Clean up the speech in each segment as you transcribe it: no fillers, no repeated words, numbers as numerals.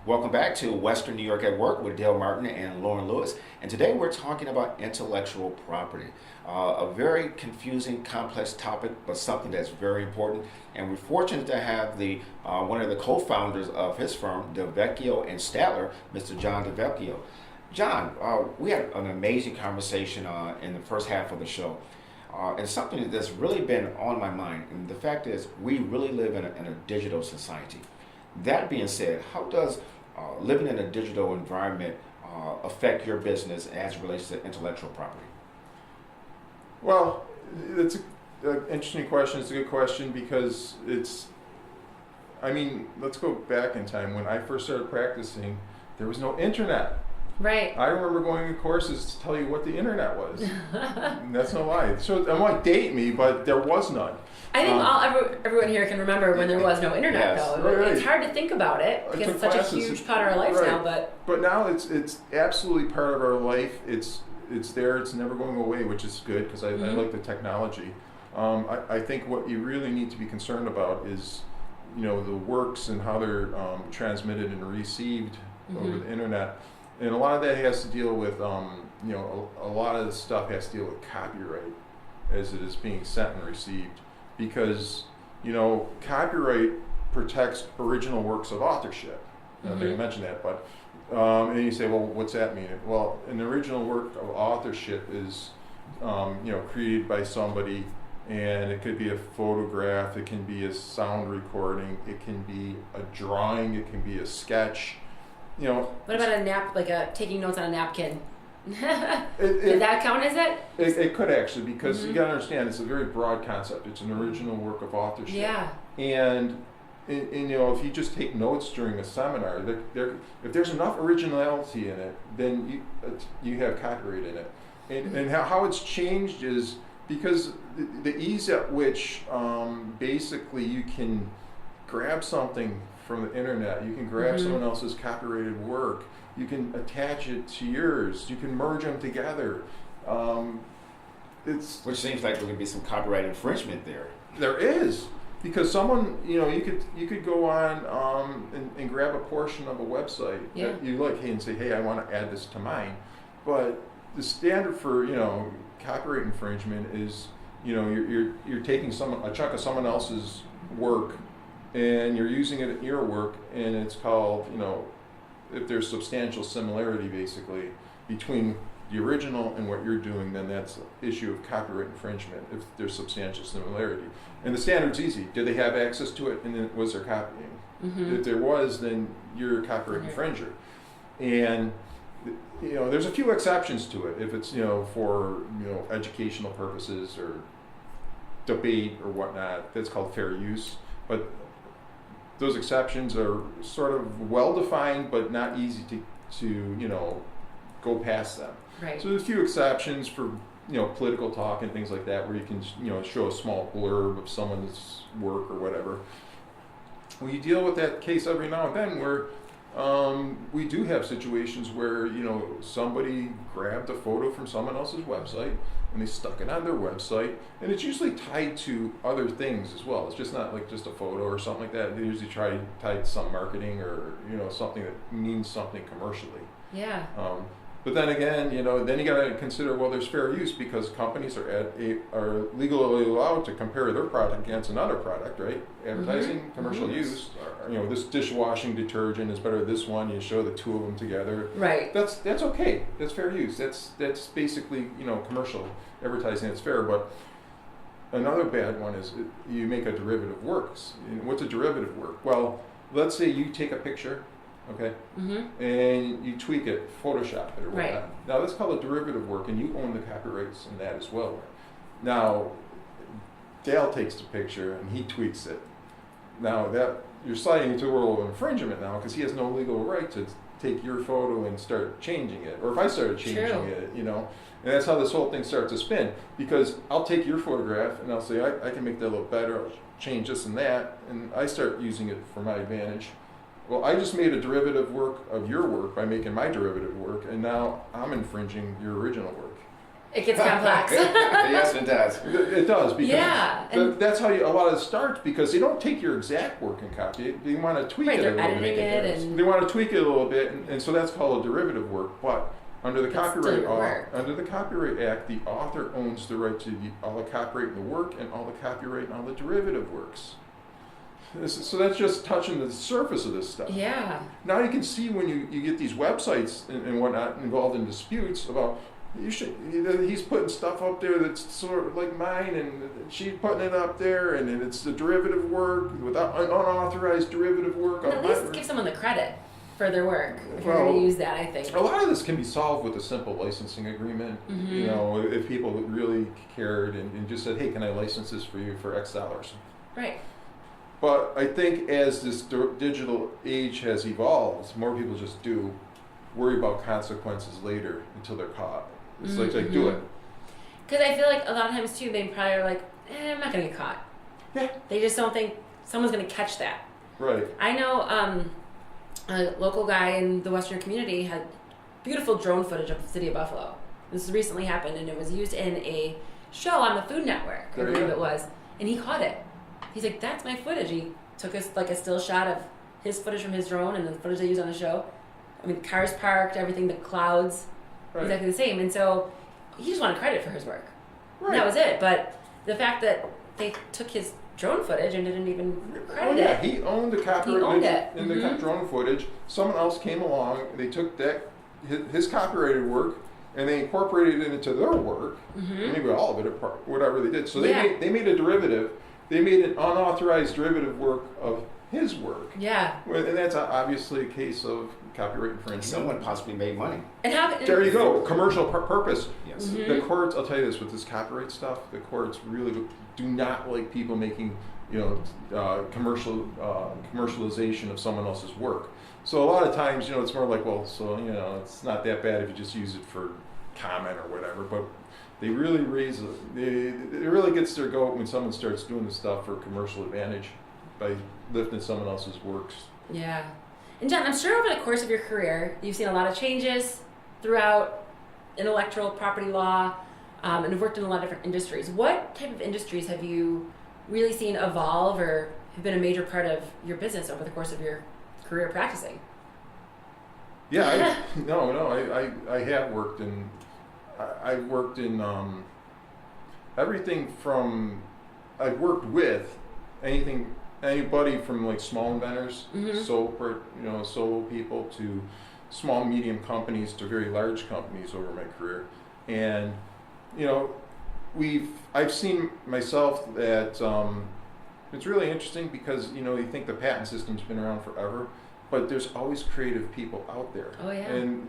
Welcome back to Western New York at Work with Dale Martin and Lauren Lewis. And today we're talking about intellectual property. A very confusing, complex topic, but something that's very important. And we're fortunate to have one of the co-founders of his firm, Vecchio and Stadler, Mr. John Vecchio. John, we had an amazing conversation in the first half of the show. And something that's really been on my mind. And the fact is, we really live in a digital society. That being said, how does living in a digital environment affect your business as it relates to intellectual property? Well, it's an interesting question. It's a good question because let's go back in time. When I first started practicing, there was no internet. Right. I remember going to courses to tell you what the internet was. That's no lie. So I might date me, but there was none. I think everyone here can remember when there was no internet, yes, though. Right. It's hard to think about it because it's such a huge part of our lives now. But now it's absolutely part of our life. It's there. It's never going away, which is good because I like the technology. I think what you really need to be concerned about is, the works and how they're transmitted and received over the internet. And a lot of that has to deal with, a lot of the stuff has to deal with copyright as it is being sent and received. Because, copyright protects original works of authorship. I think I mentioned that, but, and you say, well, what's that mean? Well, an original work of authorship is, created by somebody, and it could be a photograph, it can be a sound recording, it can be a drawing, it can be a sketch. What about taking notes on a napkin? Did that count as it? It could actually, because you got to understand, it's a very broad concept. It's an original work of authorship. Yeah. And if you just take notes during a seminar, if there's enough originality in it, then you have copyright in it. And how it's changed is because the ease at which basically you can grab something from the internet, you can grab someone else's copyrighted work, you can attach it to yours, you can merge them together. Which seems like there could be some copyright infringement there. There is, because someone, you could go on and grab a portion of a website that you like, and say, hey, I want to add this to mine. But the standard for copyright infringement is you're taking a chunk of someone else's work and you're using it in your work, and it's called, if there's substantial similarity basically between the original and what you're doing, then that's an issue of copyright infringement if there's substantial similarity. And the standard's easy. Did they have access to it, and then was there copying? If there was, then you're a copyright infringer. And there's a few exceptions to it if it's for educational purposes or debate or whatnot. That's called fair use. But those exceptions are sort of well-defined, but not easy to go past them. Right. So there's a few exceptions for, political talk and things like that, where you can, show a small blurb of someone's work or whatever. We deal with that case every now and then where we do have situations where, somebody grabbed a photo from someone else's website and they stuck it on their website, and it's usually tied to other things as well. It's just not like just a photo or something like that. They usually tied to some marketing or something that means something commercially. Yeah. But then again, then you got to consider, well, there's fair use because companies are legally allowed to compare their product against another product, right? Advertising, commercial use. This dishwashing detergent is better than this one. You show the two of them together. Right. That's okay. That's fair use. That's basically commercial advertising. That's fair. But another bad one is you make a derivative works. What's a derivative work? Well, let's say you take a picture. Okay, and you tweak it, Photoshop it, or whatnot. Right. Now that's called a derivative work, and you own the copyrights in that as well. Now, Dale takes the picture and he tweaks it. Now that you're sliding into a world of infringement now, because he has no legal right to take your photo and start changing it, or if I started changing it, and that's how this whole thing starts to spin. Because I'll take your photograph and I'll say I can make that look better, I'll change this and that, and I start using it for my advantage. Well, I just made a derivative work of your work by making my derivative work, and now I'm infringing your original work. it gets complex. Yes, it does. It does, because Yeah, that's how a lot of it starts, because they don't take your exact working copy. They want to tweak Right, it a they're little editing bit. it and- They want to tweak it a little bit, and so that's called a derivative work. But under the It's still Copyright your work. under the Copyright Act, the author owns the right to all the copyright in the work and all the copyright in all the derivative works. So that's just touching the surface of this stuff. yeah. Now you can see when you get these websites and whatnot involved in disputes about he's putting stuff up there that's sort of like mine, and she's putting it up there, and it's the derivative work without unauthorized derivative work. But on at my least work. give someone the credit for their work if you're Well, going to use that. I think. A lot of this can be solved with a simple licensing agreement. Mhm. You know, if people really cared and just said, "Hey, can I license this for you for X dollars?" Right. But I think as this digital age has evolved, more people just do worry about consequences later until they're caught. It's like do it. Because I feel like a lot of times too, they probably are like, I'm not going to get caught. Yeah. They just don't think someone's going to catch that. Right. I know a local guy in the Western community had beautiful drone footage of the city of Buffalo. This recently happened, and it was used in a show on the Food Network, I There you believe go. it was. And he caught it. He's like, that's my footage. He took us like a still shot of his footage from his drone and the footage they used on the show. I mean, cars parked, everything, the clouds, Right. exactly the same. And so he just wanted credit for his work. Right. And that was it. But the fact that they took his drone footage and didn't even credit yeah, it. he owned the copyright He owned it. in the Mhm. drone footage. Someone else came along, they took that his copyrighted work and they incorporated it into their work, maybe all of it, whatever they did. So they made a derivative. They made an unauthorized derivative work of his work. Yeah. And that's obviously a case of copyright infringement. Someone possibly made money. And how? There you go, commercial purpose. Yes. The courts, I'll tell you this, with this copyright stuff, the courts really do not like people making, commercialization of someone else's work. So a lot of times, it's more like, well, so, it's not that bad if you just use it for comment or whatever, but they really it really gets their goat when someone starts doing this stuff for commercial advantage by lifting someone else's works. Yeah. And John, I'm sure over the course of your career, you've seen a lot of changes throughout intellectual property law, and have worked in a lot of different industries. What type of industries have you really seen evolve or have been a major part of your business over the course of your career practicing? Yeah, I have worked in, I've worked in everything from, I've worked with anybody from like small inventors, solo people, to small, medium companies to very large companies over my career. And, I've seen myself that it's really interesting because, you think the patent system's been around forever, but there's always creative people out there. Oh, yeah. And,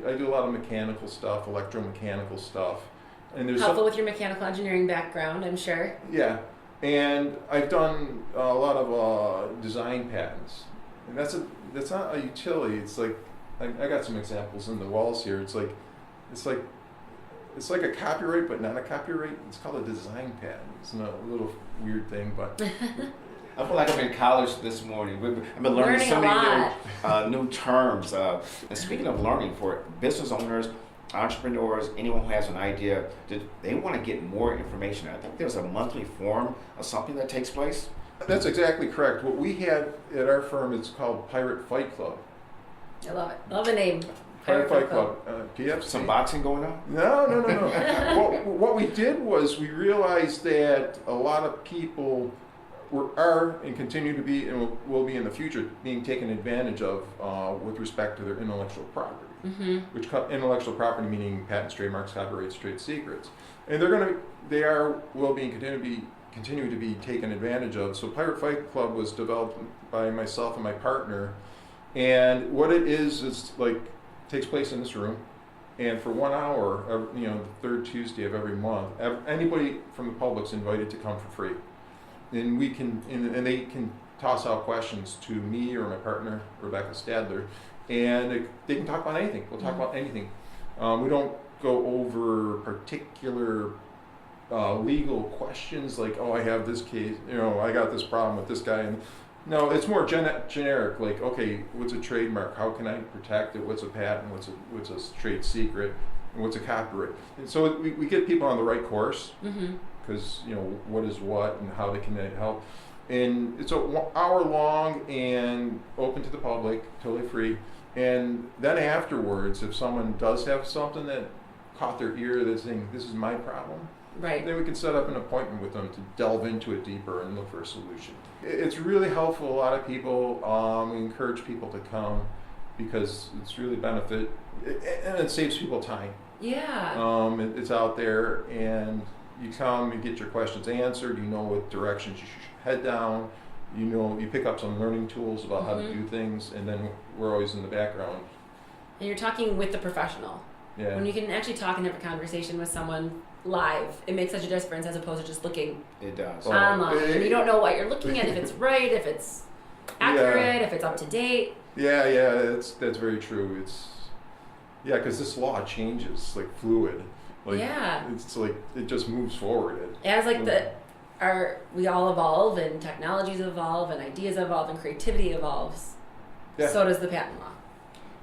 I do a lot of mechanical stuff, electromechanical stuff. And there's Helpful with your mechanical engineering background, I'm sure. Yeah. And I've done a lot of design patents. And that's not a utility. It's like, I got some examples in the walls here. It's like a copyright, but not a copyright. It's called a design patent. It's a little weird thing, but I feel like I'm in college this morning. I've been learning so many new terms. And speaking of learning, for business owners, entrepreneurs, anyone who has an idea, they want to get more information. I think there's a monthly forum or something that takes place. that's exactly correct. What we have at our firm is called Pirate Fight Club. I love it. Love the name. Pirate Fight Club, PFC. Some boxing going on? No. what we did was we realized that a lot of people are and continue to be and will be in the future being taken advantage of with respect to their intellectual property. Mm-hmm. Which intellectual property meaning patents, trademarks, copyrights, trade secrets, and will continue to be taken advantage of. So Pirate Fight Club was developed by myself and my partner, and what it is like takes place in this room, and for 1 hour, the third Tuesday of every month, anybody from the public's invited to come for free, and they can toss out questions to me or my partner Rebecca Stadler. And they can talk about anything. We'll talk about anything. We don't go over particular legal questions like, oh, I have this case, I got this problem with this guy. And no, it's more generic. Like, okay, what's a trademark? How can I protect it? What's a patent? What's a trade secret? and what's a copyright. And so we get people on the right course, because what is what and how they can help. And it's an hour long and open to the public, totally free. And then afterwards, if someone does have something that caught their ear that's saying, this is my problem, Right. then we can set up an appointment with them to delve into it deeper and look for a solution. It's really helpful. A lot of people, we encourage people to come because it's really benefit, and it saves people time. Yeah. It's out there, and you come, you get your questions answered, you know what directions you should head down, you pick up some learning tools about how to do things, and then we're always in the background. And you're talking with the professional. Yeah. When you can actually talk and have a conversation with someone live, it makes such a difference as opposed to just looking It does. online. And you don't know what you're looking at, if it's right, if it's accurate, if it's up to date. Yeah, that's very true. Because this law changes like fluid. It's like it just moves forward. As like we all evolve, and technologies evolve, and ideas evolve, and creativity evolves. Yeah. So does the patent law.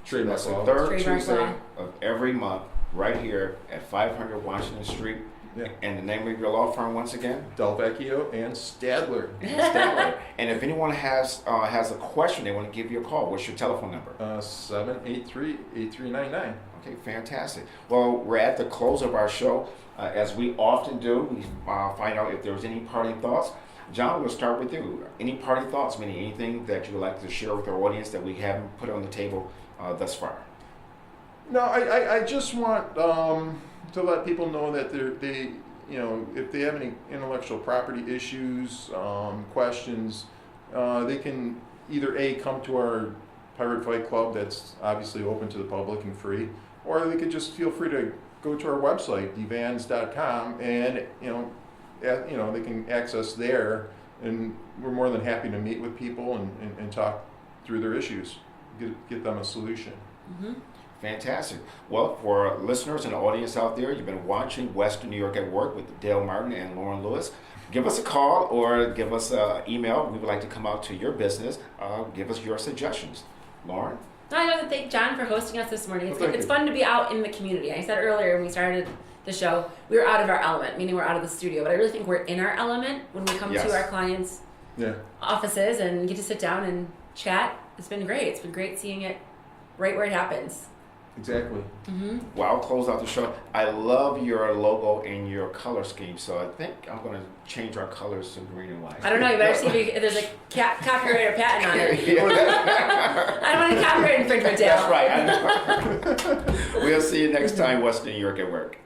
Trademark That's the law. third Trademark Tuesday law. of every month, right here at 500 Washington Street. Yeah. And the name of your law firm once again? Vecchio and Stadler. Stadler. And if anyone has a question, they want to give you a call. What's your telephone number? 783-8399. Okay, fantastic. Well, we're at the close of our show. As we often do, we find out if there's any parting thoughts. John, we'll start with you. Any parting thoughts, meaning anything that you would like to share with our audience that we haven't put on the table thus far? No, I just want to let people know that they if they have any intellectual property issues, questions, they can either come to our Pirate Fight Club, that's obviously open to the public and free, or they could just feel free to go to our website, devans.com, and they can access there, and we're more than happy to meet with people and talk through their issues, get them a solution. Fantastic. Well, for listeners and the audience out there, you've been watching Western New York at Work with Dale Martin and Lauren Lewis. Give us a call or give us an email. We would like to come out to your business. Give us your suggestions. Lauren? I want to thank John for hosting us this morning. Well, It's fun to be out in the community. I said earlier when we started the show, we were out of our element, meaning we're out of the studio. But I really think we're in our element when we come to our clients' offices and get to sit down and chat. It's been great. It's been great seeing it right where it happens. Exactly. Well, I'll close out the show. I love your logo and your color scheme, so I think I'm going to change our colors to green and white. I don't know. You better see if there's a copyright or patent on it. I don't want any copyright infringement, Dale. That's right. I know. We'll see you next time, Western New York at Work.